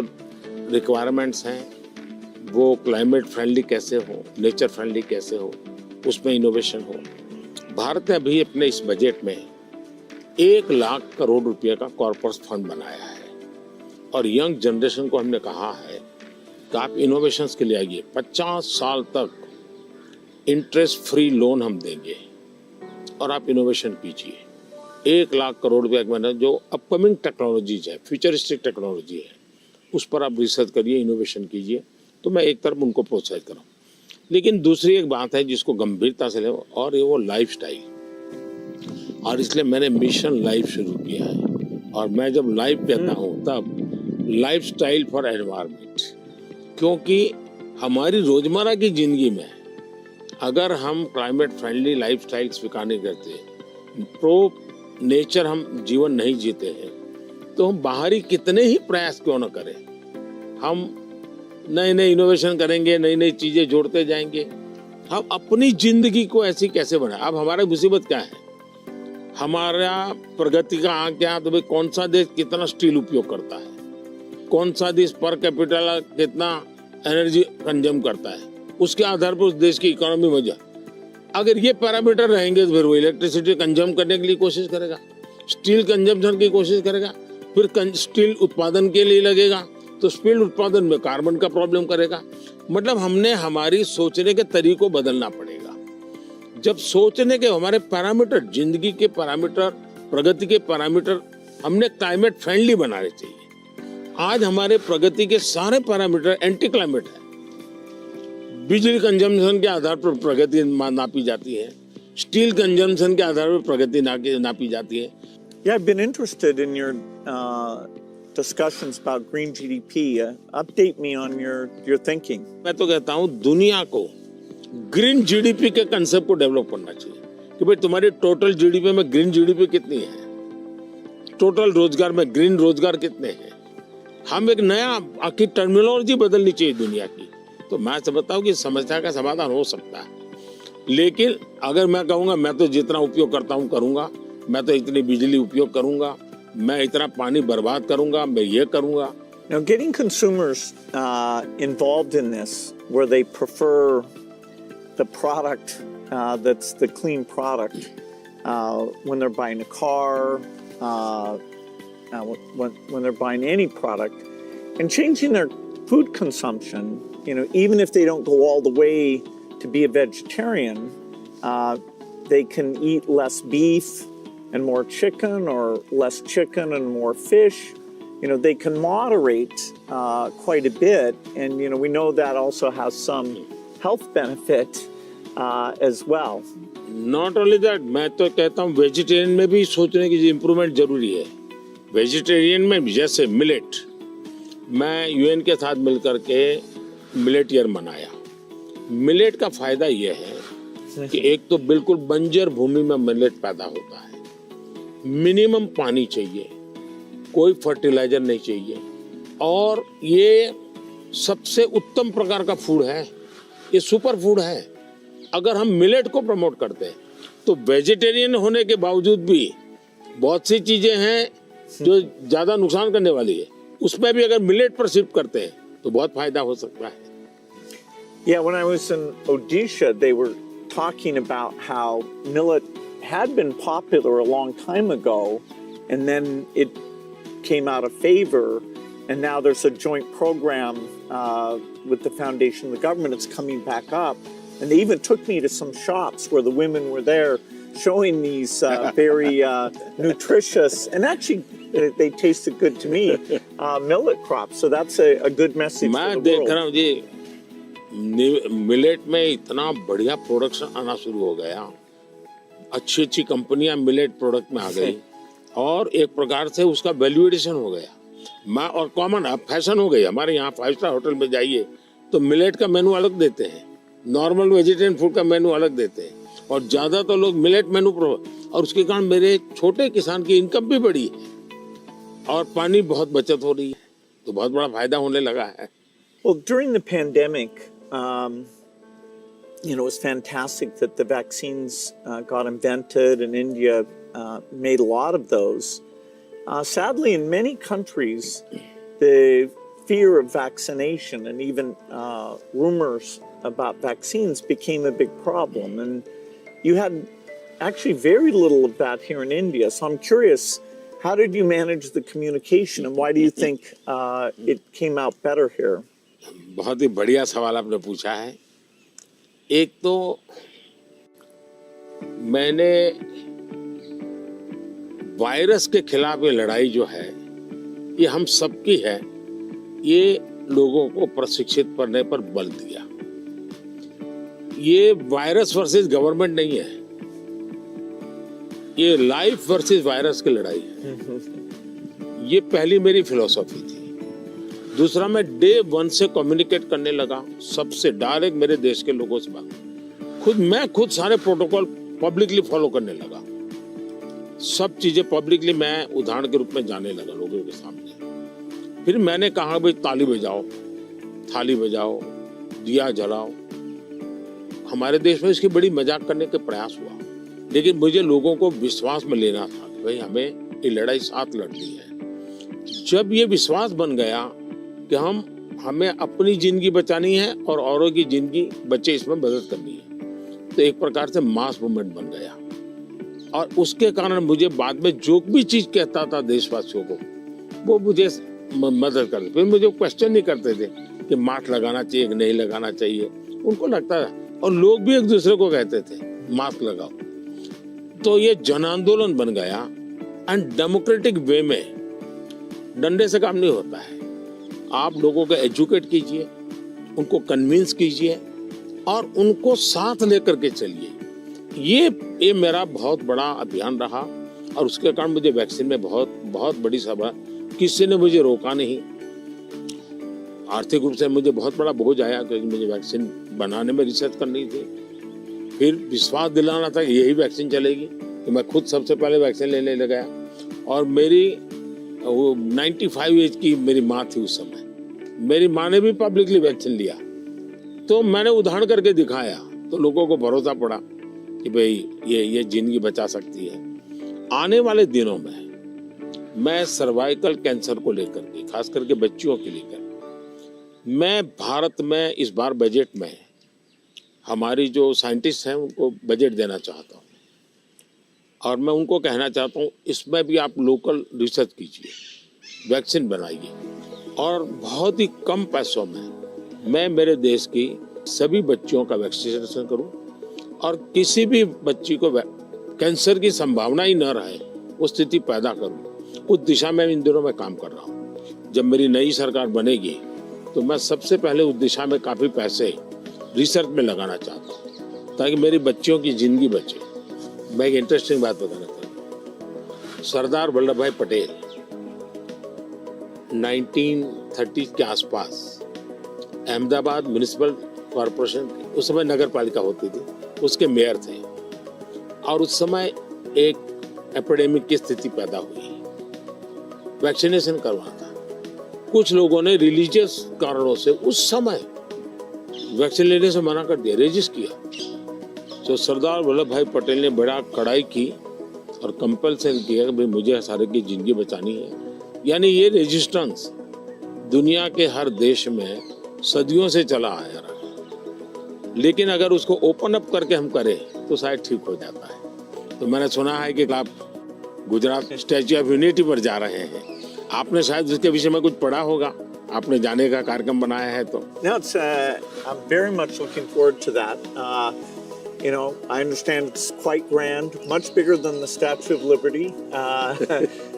रिक्वायरमेंट्स हैं वो क्लाइमेट फ्रेंडली कैसे हो, नेचर फ्रेंडली कैसे हो, उसमें इनोवेशन हो। भारत ने अभी अपने इस बजट में 1 लाख करोड़ रुपए का कॉर्पस फंड बनाया है, और यंग जनरेशन को हमने कहा है कि आप इनोवेशंस के लिए आइए। 50 साल तक इंटरेस्ट फ्री लोन हम देंगे और आप इनोवेशन कीजिए। 1 लाख करोड़ रुपए का जो अपकमिंग टेक्नोलॉजीज है, फ्यूचरिस्टिक टेक्नोलॉजी है, उस पर आप रिसर्च करिए, इनोवेशन कीजिए। तो मैं एक तरफ उनको प्रोत्साहित करूँ, लेकिन दूसरी एक बात है जिसको गंभीरता से ले, और ये वो लाइफस्टाइल, और इसलिए मैंने मिशन लाइफ शुरू किया है। और मैं जब लाइफ कहता हूँ तब लाइफस्टाइल फॉर एनवायरनमेंट, क्योंकि हमारी रोजमर्रा की जिंदगी में अगर हम क्लाइमेट फ्रेंडली लाइफस्टाइल स्वीकार नहीं करते, प्रो नेचर हम जीवन नहीं जीते हैं, तो हम बाहरी कितने ही प्रयास क्यों न करें, हम नए नए इनोवेशन करेंगे, नई नई चीजें जोड़ते जाएंगे, हम अपनी जिंदगी को ऐसी कैसे बनाए। अब हमारी मुसीबत क्या है, हमारा प्रगति का आंक क्या, तो भाई कौन सा देश कितना स्टील उपयोग करता है, कौन सा देश पर कैपिटल कितना एनर्जी कंज्यूम करता है, उसके आधार पर उस देश की इकोनॉमी में जा। अगर ये पैरामीटर रहेंगे तो फिर वो इलेक्ट्रिसिटी कंज्यूम करने के लिए कोशिश करेगा, स्टील कंजम्पशन की कोशिश करेगा, फिर स्टील उत्पादन के लिए लगेगा तो स्टील उत्पादन में कार्बन का प्रॉब्लम करेगा। मतलब हमने हमारी सोचने के तरीकों बदलना पड़ेगा। जब सोचने के हमारे पैरामीटर, जिंदगी के पैरामीटर, प्रगति के पैरामीटर हमने क्लाइमेट फ्रेंडली बनाने चाहिए। आज हमारे प्रगति के सारे पैरामीटर एंटी क्लाइमेट है। बिजली कंजम्पशन के आधार पर प्रगति नापी जाती है, स्टील कंजम्पशन के आधार पर प्रगति नापी जाती है। Yeah, I've been interested in your discussions about green GDP. Update me on your thinking. मैं तो कहता हूँ दुनिया को ग्रीन जीडीपी के कंसेप्ट को डेवलप करना चाहिए कि भाई तुम्हारी टोटल जीडीपी में ग्रीन जीडीपी कितनी है, टोटल रोजगार में ग्रीन रोजगार कितने हैं। हम एक नया आखिर टर्मिनोलॉजी बदलनी चाहिए दुनिया की। तो मैं समझता हूँ कि समस्या का समाधान हो सकता है, लेकिन अगर मैं कहूँगा मैं तो जितना उपयोग करता हूँ करूँगा, मैं तो इतनी बिजली उपयोग करूँगा, मैं इतना पानी बर्बाद करूँगा, मैं ये करूँगा। Now, getting consumers involved in this, where they prefer the product that's the clean product when they're buying a car, when they're buying any product, and changing their food consumption. You know, even if they don't go all the way to be a vegetarian, they can eat less beef and more chicken, or less chicken and more fish. You know, they can moderate quite a bit, and you know, we know that also has some health benefit as well. Not only that, मैं तो कहता हूँ वेजिटेरियन में भी सोचने की इम्प्रूवमेंट जरूरी है। वेजिटेरियन में जैसे मिलेट, मैं यूएन के साथ मिलकर के मिलेट ईयर मनाया। मिलेट का फायदा यह है कि एक तो बिल्कुल बंजर भूमि में मिलेट पैदा होता है, मिनिमम पानी चाहिए, कोई फर्टिलाइजर नहीं चाहिए, और ये सबसे उत्तम प्रकार का फूड है, ये सुपर फूड है। अगर हम मिलेट को प्रमोट करते हैं तो वेजिटेरियन होने के बावजूद भी बहुत सी चीजें हैं जो ज्यादा नुकसान करने वाली है, उसमें भी अगर मिलेट पर शिफ्ट करते हैं तो बहुत फायदा हो सकता है। Yeah, when I was in Odisha, they were talking about how millet had been popular a long time ago, and then it came out of favor, and now there's a joint program with the foundation and the government. It's coming back up, and they even took me to some shops where the women were there showing these very nutritious, and actually they tasted good to me, millet crops. So that's a good message मैं for the देख रहा world. हूँ जी, मिलेट में इतना बढ़िया प्रोडक्शन आना शुरू हो गया, अच्छी अच्छी कंपनियां मिलेट प्रोडक्ट में आ गई, और एक प्रकार से उसका वैल्यू एडिशन हो गया। मैं और कॉमन अब फैशन हो गई। हमारे यहाँ 5 स्टार होटल में जाइए तो मिलेट का मेनू अलग देते हैं, नॉर्मल वेजिटेरियन फूड का मेनू अलग देते हैं, और ज्यादा तो लोग मिलेट मेनू और उसके कारण मेरे छोटे किसान की इनकम भी बढ़ी है और पानी बहुत बचत हो रही है, तो बहुत बड़ा फायदा होने लगा है। Well, during the pandemic, you know, it was fantastic that the vaccines got invented, and India made a lot of those. Sadly, in many countries, the fear of vaccination and even rumors about vaccines became a big problem. And you had actually very little of that here in India. So I'm curious, how did you manage the communication, and why do you think it came out better here? बहुत ही बढ़िया सवाल आपने पूछा है। एक तो मैंने वायरस के खिलाफ ये लड़ाई जो है ये हम सबकी है, ये लोगों को प्रशिक्षित करने पर बल दिया। ये वायरस वर्सेस गवर्नमेंट नहीं है, ये लाइफ वर्सेस वायरस की लड़ाई है। ये पहली मेरी फिलॉसफी थी। दूसरा, मैं डे 1 से कम्युनिकेट करने लगा सबसे डायरेक्ट, मेरे देश के लोगों से बात। मैं खुद सारे प्रोटोकॉल पब्लिकली फॉलो करने लगा, सब चीजें पब्लिकली मैं उदाहरण के रूप में जाने लगा लोगों के सामने। फिर मैंने कहा भाई ताली बजाओ, थाली बजाओ, दिया जलाओ। हमारे देश में इसकी बड़ी मजाक करने के प्रयास हुआ, लेकिन मुझे लोगों को विश्वास में लेना था कि भाई हमें ये लड़ाई साथ लड़नी है। जब ये विश्वास बन गया कि हमें अपनी जिंदगी बचानी है और औरों की जिंदगी बचे इसमें मदद करनी है। तो एक प्रकार से मास मूवमेंट बन गया और उसके कारण मुझे बाद में जो भी चीज कहता था देशवासियों को वो मुझे मदद करते। फिर मुझे क्वेश्चन नहीं करते थे कि मास्क लगाना चाहिए कि नहीं लगाना चाहिए, उनको लगता था। और लोग भी एक दूसरे को कहते थे मास्क लगाओ। तो ये जन आंदोलन बन गया। एंड डेमोक्रेटिक वे में डंडे से काम नहीं होता है। आप लोगों को एजुकेट कीजिए, उनको कन्विंस कीजिए और उनको साथ लेकर के चलिए। ये मेरा बहुत बड़ा अभियान रहा और उसके कारण मुझे वैक्सीन में बहुत बड़ी सभा, किसी ने मुझे रोका नहीं। आर्थिक रूप से मुझे बहुत बड़ा बोझ आया क्योंकि मुझे वैक्सीन बनाने में रिसर्च करनी थी। फिर विश्वास दिलाना था कि यही वैक्सीन चलेगी, तो मैं खुद सबसे पहले वैक्सीन लेने लगा। और मेरी 95 एज की मेरी माँ थी उस समय, मेरी माँ ने भी पब्लिकली वैक्सीन लिया। तो मैंने उदाहरण करके दिखाया तो लोगों को भरोसा पड़ा कि भाई ये जिंदगी बचा सकती है। आने वाले दिनों में मैं सर्वाइकल कैंसर को लेकर के, खास करके बच्चियों के लेकर, मैं भारत में इस बार बजट में हमारी जो साइंटिस्ट हैं उनको बजट देना चाहता हूँ और मैं उनको कहना चाहता हूँ इसमें भी आप लोकल रिसर्च कीजिए, वैक्सीन बनाइए और बहुत ही कम पैसों में मैं मेरे देश की सभी बच्चियों का वैक्सीनेशन करूं और किसी भी बच्ची को कैंसर की संभावना ही न रहे वो स्थिति पैदा करूं। उस दिशा में इन दिनों में काम कर रहा हूं। जब मेरी नई सरकार बनेगी तो मैं सबसे पहले उस दिशा में काफी पैसे रिसर्च में लगाना चाहता हूं ताकि मेरी बच्चियों की जिंदगी बचे। मैं एक इंटरेस्टिंग बात बताना चाहता हूँ। सरदार वल्लभ भाई पटेल 1930 के आसपास अहमदाबाद म्युनिसिपल कॉरपोरेशन, उस समय नगर पालिका होती थी, उसके मेयर थे और उस समय एक एपिडेमिक की स्थिति पैदा हुई। वैक्सीनेशन करवाना था। कुछ लोगों ने रिलीजियस कारणों से उस समय वैक्सीन लेने से मना कर दिया, रेजिस्ट किया। तो सरदार वल्लभ भाई पटेल ने बड़ा कड़ाई की और कंपल्सन किया कि भाई मुझे सारे की जिंदगी बचानी है। यानी ये रेजिस्टेंस दुनिया के हर देश में सदियों से चला आया रहा, लेकिन अगर उसको ओपन अप करके हम करें तो शायद ठीक हो जाता है। तो मैंने सुना है कि आप गुजरात स्टैच्यू ऑफ यूनिटी पर जा रहे हैं, आपने शायद उसके विषय में कुछ पढ़ा होगा, आपने जाने का कार्यक्रम बनाया है तो। No, I'm very much looking forward to that. I understand it's quite grand, much bigger than the Statue of Liberty.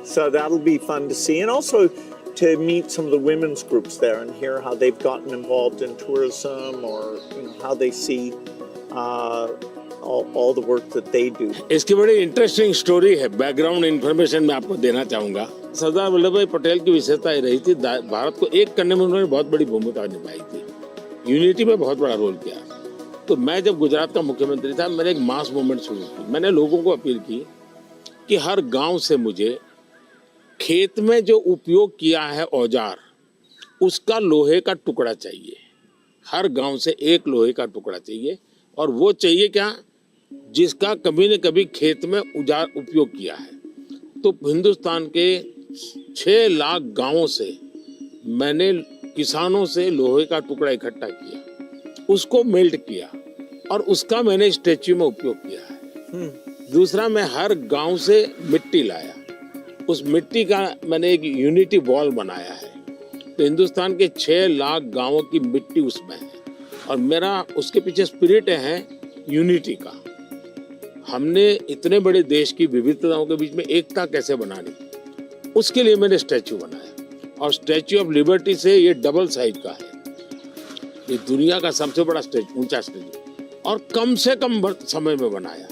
So that'll be fun to see. And also to meet some of the women's groups there and hear how they've gotten involved in tourism or how they see all the work that they do. इसकी बड़ी इंटरेस्टिंग स्टोरी है, बैकग्राउंड इन्फॉर्मेशन मैं आपको देना चाहूंगा। सरदार वल्लभ भाई पटेल की विशेषता ये रही थी, भारत को एक करने में उन्होंने बहुत बड़ी भूमिका निभाई थी, यूनिटी में बहुत बड़ा रोल किया। तो मैं जब गुजरात का मुख्यमंत्री था, मैंने एक मास मूवमेंट शुरू की। मैंने लोगों को अपील की कि हर गांव से मुझे खेत में जो उपयोग किया है औजार, उसका लोहे का टुकड़ा चाहिए। हर गांव से एक लोहे का टुकड़ा चाहिए और वो चाहिए क्या, जिसका कभी न कभी खेत में औजार उपयोग किया है। तो हिंदुस्तान के 6 लाख गांवों से मैंने किसानों से लोहे का टुकड़ा इकट्ठा किया, उसको मेल्ट किया और उसका मैंने स्टैच्यू में उपयोग किया है। दूसरा, मैं हर गांव से मिट्टी लाया, उस मिट्टी का मैंने एक यूनिटी वॉल बनाया है। तो हिंदुस्तान के 6 लाख गांवों की मिट्टी उसमें है और मेरा उसके पीछे स्पिरिट है यूनिटी का। हमने इतने बड़े देश की विविधताओं के बीच में एकता कैसे बनानी, उसके लिए मैंने स्टैच्यू बनाया और स्टैच्यू ऑफ लिबर्टी से ये डबल साइज का है। ये दुनिया का सबसे बड़ा ऊंचा स्टैच्यू और कम से कम समय में बनाया।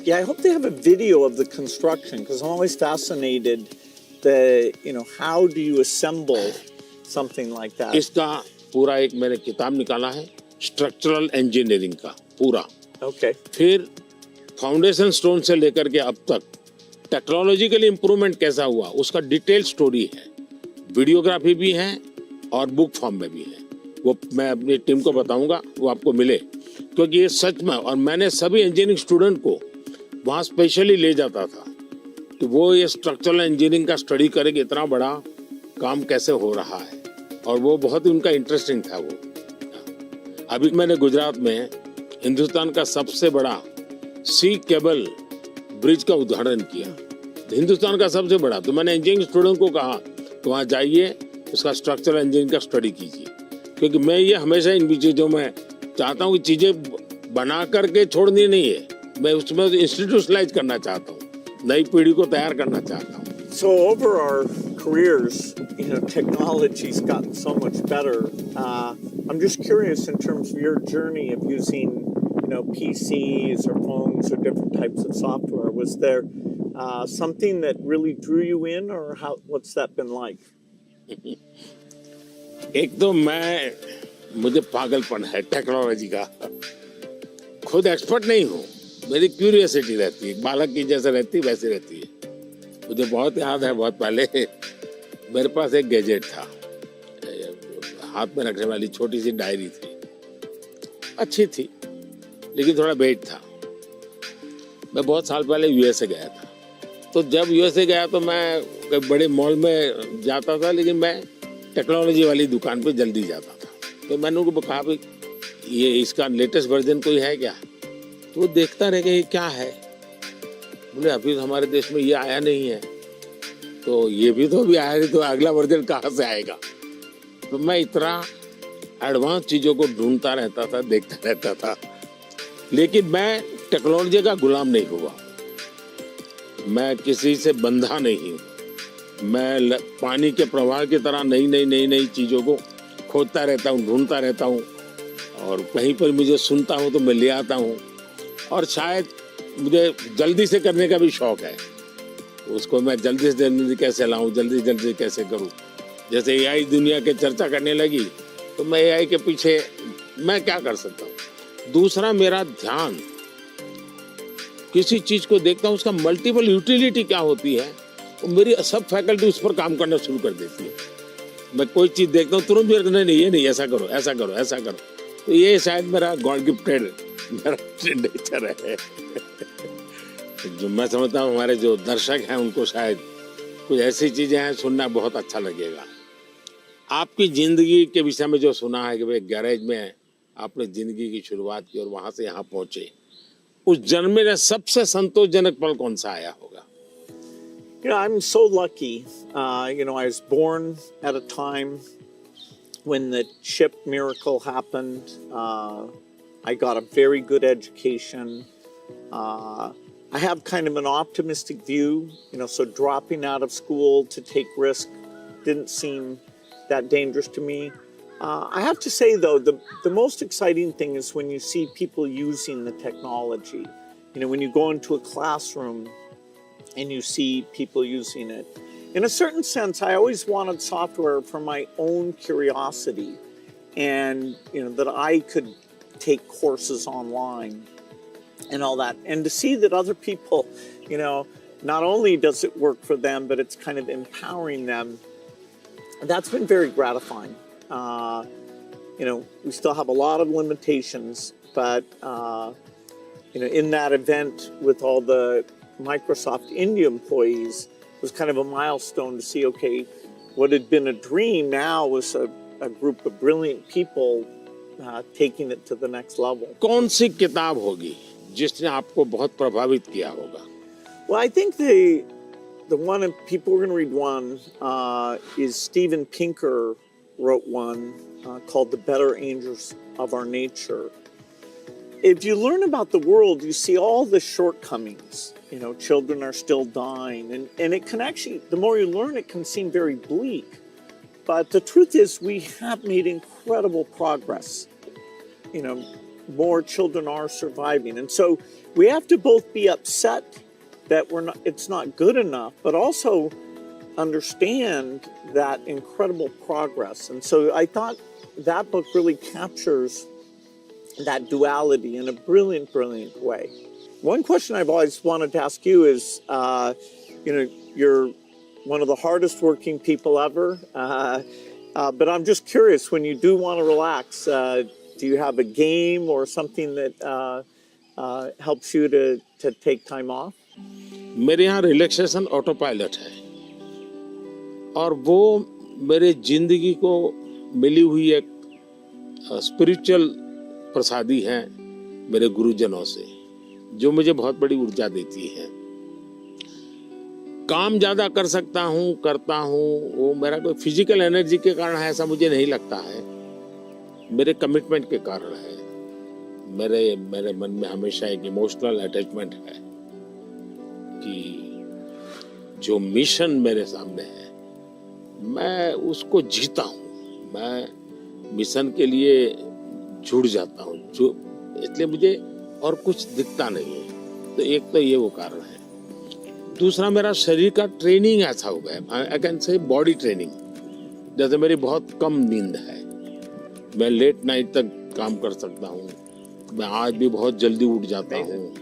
Yeah, I hope they have a video of the construction because I'm always fascinated how do you assemble something like that? इसका पूरा एक मैंने किताब निकाला है, स्ट्रक्चरल इंजीनियरिंग का पूरा। Okay. फिर फाउंडेशन स्टोन से लेकर के अब तक टेक्नोलॉजिकल इंप्रूवमेंट कैसा हुआ, उसका डिटेल स्टोरी है, वीडियोग्राफी भी है और बुक फॉर्म में भी है। वो मैं अपनी टीम को बताऊंगा, वो आपको मिले, क्योंकि ये सच में। और मैंने सभी इंजीनियरिंग स्टूडेंट को वहाँ स्पेशली ले जाता था कि वो ये स्ट्रक्चरल इंजीनियरिंग का स्टडी करें कि इतना बड़ा काम कैसे हो रहा है और वो बहुत ही उनका इंटरेस्टिंग था वो। अभी मैंने गुजरात में हिंदुस्तान का सबसे बड़ा सी केबल ब्रिज का उद्घाटन किया, हिंदुस्तान का सबसे बड़ा। तो मैंने इंजीनियरिंग स्टूडेंट को कहा तो वहाँ जाइए, उसका स्ट्रक्चरल इंजीनियरिंग का स्टडी कीजिए, क्योंकि मैं ये हमेशा इन चीज़ों में चाहता हूँ कि चीज़ें बना करके छोड़नी नहीं है, मैं उसमें इंस्टीट्यूशनलाइज करना चाहता हूँ, नई पीढ़ी को तैयार करना चाहता हूँ। So over our careers, technology's gotten so much better. I'm just curious in terms of your journey of using, PCs or phones or different types of software. Was there something that really drew you in, or what's that been like? एक तो मुझे पागलपन है टेक्नोलॉजी का, खुद एक्सपर्ट नहीं हूँ, मेरी क्यूरियोसिटी रहती है, बालक की जैसे रहती है वैसे रहती है। मुझे बहुत याद है, बहुत पहले मेरे पास एक गैजेट था, हाथ में रखने वाली छोटी सी डायरी थी, अच्छी थी लेकिन थोड़ा वेट था। मैं बहुत साल पहले यूएसए गया था, तो जब यूएसए गया तो मैं बड़े मॉल में जाता था, लेकिन मैं टेक्नोलॉजी वाली दुकान पे जल्दी जाता था। तो मैंने उनको कहा भाई ये इसका लेटेस्ट वर्जन कोई है क्या? तो वो देखता रह गया ये क्या है, बोले अभी तो हमारे देश में ये आया नहीं है, तो ये भी तो अभी आया नहीं, तो अगला वर्जन कहाँ से आएगा? तो मैं इतना एडवांस चीज़ों को ढूंढता रहता था, देखता रहता था, लेकिन मैं टेक्नोलॉजी का गुलाम नहीं हुआ, मैं किसी से बंधा नहीं हूँ। मैं पानी के प्रवाह की तरह नई नई नई नई चीज़ों को खोजता रहता हूँ, ढूंढता रहता हूँ, और कहीं पर मुझे सुनता हूँ तो मैं ले आता हूँ। और शायद मुझे जल्दी से करने का भी शौक है, उसको मैं जल्दी से जल्दी कैसे लाऊं, जल्दी जल्दी कैसे करूं। जैसे एआई दुनिया के चर्चा करने लगी तो मैं एआई के पीछे मैं क्या कर सकता हूं। दूसरा, मेरा ध्यान किसी चीज को देखता हूं, उसका मल्टीपल यूटिलिटी क्या होती है, तो मेरी सब फैकल्टी उस पर काम करना शुरू कर देती है। मैं कोई चीज देखता हूँ तुरंत नहीं ये नहीं, ऐसा करो ऐसा करो ऐसा करो। तो ये शायद मेरा गॉड गिफ्टेड मेरा नेचर है। जो मैं समझता हूँ हमारे जो दर्शक हैं उनको शायद कुछ ऐसी चीजें हैं सुनना बहुत अच्छा लगेगा। आपकी जिंदगी के विषय में जो सुना है कि भाई गैरेज में आपने जिंदगी की शुरुआत की और वहां से यहाँ पहुंचे, उस जन्म में सबसे संतोषजनक पल कौन सा आया होगा? I'm so lucky. I was born at a time when the chip miracle happened. I got a very good education. I have kind of an optimistic view, so dropping out of school to take risk didn't seem that dangerous to me. I have to say, though, the most exciting thing is when you see people using the technology. When you go into a classroom and you see people using it. In a certain sense, I always wanted software for my own curiosity, and that I could take courses online and all that, and to see that other people, not only does it work for them, but it's kind of empowering them. That's been very gratifying. We still have a lot of limitations, but in that event with all the Microsoft India employees was kind of a milestone to see, okay, what had been a dream now was a group of brilliant people taking it to the next level. कौन सी किताब होगी जिसने आपको बहुत प्रभावित किया होगा? Well, I think the one, and people are going to read one, is Steven Pinker wrote one called The Better Angels of Our Nature. If you learn about the world, you see all the shortcomings. Children are still dying. And it can actually, the more you learn, it can seem very bleak. But the truth is, we have made incredible progress. More children are surviving. And so we have to both be upset that it's not good enough, but also understand that incredible progress. And so I thought that book really captures that duality in a brilliant, brilliant way. One question I've always wanted to ask you is, you're one of the hardest working people ever, but I'm just curious, when you do want to relax, do you have a game or something that helps you to take time off? मेरे यहाँ रिलैक्सेशन ऑटो पायलट है, और वो मेरे जिंदगी को मिली हुई एक स्पिरिचुअल प्रसादी है मेरे गुरुजनों से, जो मुझे बहुत बड़ी ऊर्जा देती है। काम ज़्यादा कर सकता हूँ, करता हूँ, वो मेरा कोई फिजिकल एनर्जी के कारण है ऐसा मुझे नहीं लगता है, मेरे कमिटमेंट के कारण है। मेरे मन में हमेशा एक इमोशनल अटैचमेंट है कि जो मिशन मेरे सामने है मैं उसको जीता हूँ, मैं मिशन के लिए जुड़ जाता हूँ, जो इसलिए मुझे और कुछ दिखता नहीं है। तो एक तो ये वो कारण है। दूसरा, मेरा शरीर का ट्रेनिंग ऐसा हो गया, I can say body training. जैसे मेरी बहुत कम नींद है, मैं लेट नाइट तक काम कर सकता हूँ, मैं आज भी बहुत जल्दी उठ जाता हूँ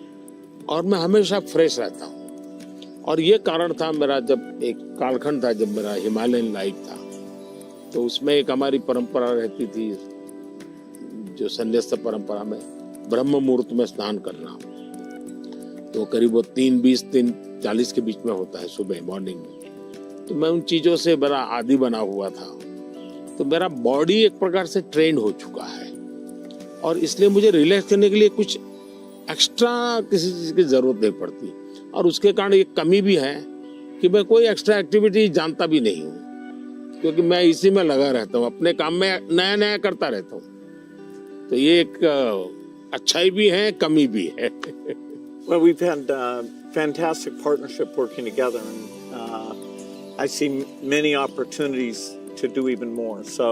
और मैं हमेशा फ्रेश रहता हूँ। और ये कारण था मेरा, जब एक कालखंड था जब मेरा हिमालयन लाइफ था, तो उसमें एक हमारी परंपरा रहती थी, जो संन्यास्त परंपरा में ब्रह्म मुहूर्त में स्नान करना, तो करीब वो 3:20 3:40 के बीच में होता है सुबह मॉर्निंग में। तो मैं उन चीज़ों से बड़ा आदी बना हुआ था, तो मेरा बॉडी एक प्रकार से ट्रेंड हो चुका है और इसलिए मुझे रिलैक्स करने के लिए कुछ एक्स्ट्रा किसी चीज़ की ज़रूरत नहीं पड़ती। और उसके कारण एक कमी भी है कि मैं कोई एक्स्ट्रा एक्टिविटी जानता भी नहीं हूँ, क्योंकि मैं इसी में लगा रहता हूँ, अपने काम में नया नया करता रहता हूँ। तो ये एक अच्छाई भी है, कमी भी है। Well, we've had fantastic partnership working together, and I see many opportunities to do even more. So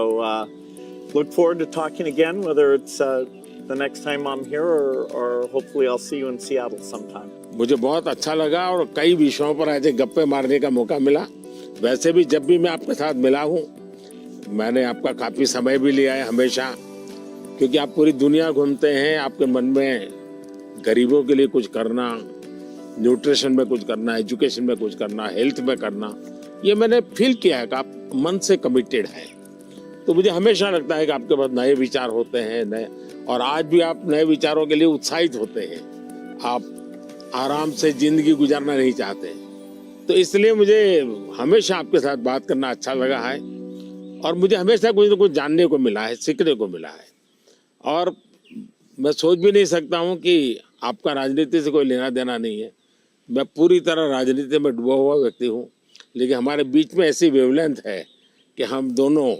look forward to talking again, whether it's the next time I'm here or hopefully I'll see you in Seattle sometime. मुझे बहुत अच्छा लगा और कई विषयों पर ऐसे गप्पे मारने का मौका मिला। वैसे भी जब भी मैं आपके साथ मिला हूँ, मैंने आपका काफ़ी समय भी लिया है हमेशा, क्योंकि आप पूरी दुनिया घूमते हैं, आपके मन में गरीबों के लिए कुछ करना, न्यूट्रिशन में कुछ करना, एजुकेशन में कुछ करना, हेल्थ में करना, ये मैंने फील किया है कि आप मन से कमिटेड हैं। तो मुझे हमेशा लगता है कि आपके पास नए विचार होते हैं, नए, और आज भी आप नए विचारों के लिए उत्साहित होते हैं। आप आराम से जिंदगी गुजारना नहीं चाहते, तो इसलिए मुझे हमेशा आपके साथ बात करना अच्छा लगा है और मुझे हमेशा कुछ न कुछ जानने को मिला है, सीखने को मिला है। और मैं सोच भी नहीं सकता हूँ कि आपका राजनीति से कोई लेना देना नहीं है, मैं पूरी तरह राजनीति में डूबा हुआ व्यक्ति हूँ, लेकिन हमारे बीच में ऐसी वेवलेंथ है कि हम दोनों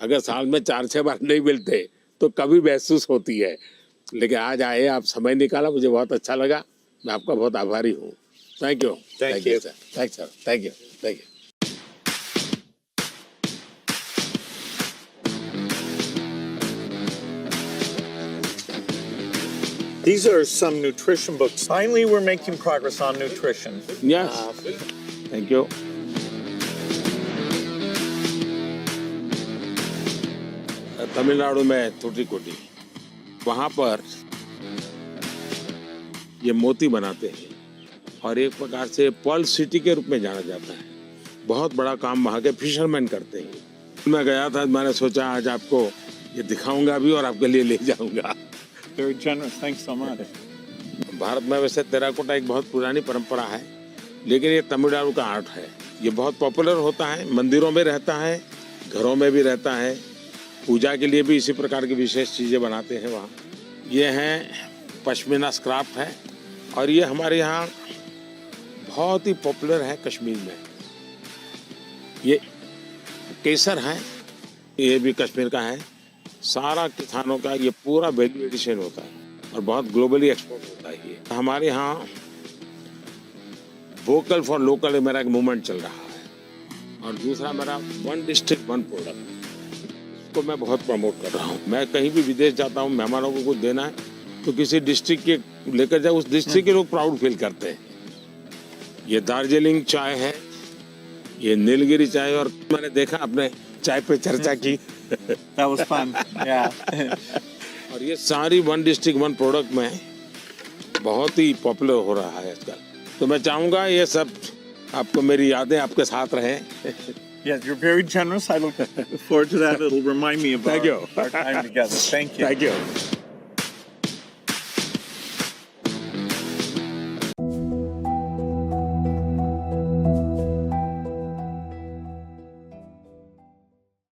अगर साल में 4-6 बार नहीं मिलते तो कभी महसूस होती है। लेकिन आज आए, आप समय निकाला, मुझे बहुत अच्छा लगा, मैं आपका बहुत आभारी हूँ। Thank you sir, thank you sir, thank you, thank you. These are some nutrition books. Finally, we're making progress on nutrition. Yes, thank you. Tamil Nadu में टूटीकोटी, वहाँ पर ये मोती बनाते हैं और एक प्रकार से पर्ल सिटी के रूप में जाना जाता है। बहुत बड़ा काम वहाँ के फिशरमैन करते हैं। मैं गया था, मैंने सोचा आज आपको ये दिखाऊंगा भी और आपके लिए ले जाऊंगा। Very generous. Thanks so much. Bharat में वैसे टेराकोटा एक बहुत पुरानी परंपरा है, लेकिन ये तमिलनाडु का आर्ट है। ये बहुत पॉपुलर होता है, मंदिरों में रहता है, घरों में भी रहता है, पूजा के लिए भी इसी प्रकार की विशेष चीज़ें बनाते हैं वहाँ। ये हैं पश्मीना स्क्राफ्ट है और ये हमारे यहाँ बहुत ही पॉपुलर है कश्मीर में। ये केसर है, ये भी कश्मीर का है। सारा किसानों का ये पूरा वैल्यू एडिशन होता है और बहुत ग्लोबली एक्सपोर्ट होता है। ये हमारे यहाँ वोकल फॉर लोकल मेरा एक मूवमेंट चल रहा है और दूसरा मेरा 1 डिस्ट्रिक्ट 1 प्रोडक्ट को मैं बहुत प्रमोट कर रहा हूँ। मैं कहीं भी विदेश जाता हूँ, मेहमानों को कुछ देना है तो किसी डिस्ट्रिक्ट के लेकर जाए, उस डिस्ट्रिक्ट के लोग प्राउड फील करते हैं। ये दार्जिलिंग चाय है, ये नीलगिरी चाय, और मैंने देखा आपने चाय पे चर्चा की। That was fun. Yeah. और ये सारी 1 डिस्ट्रिक्ट 1 प्रोडक्ट में बहुत ही पॉपुलर हो रहा है आजकल। तो मैं चाहूँगा ये सब आपको, मेरी यादें आपके साथ रहें। Yeah, you're very generous. I look forward to that. It'll remind me of Thank you. our time together. Thank you. Thank you.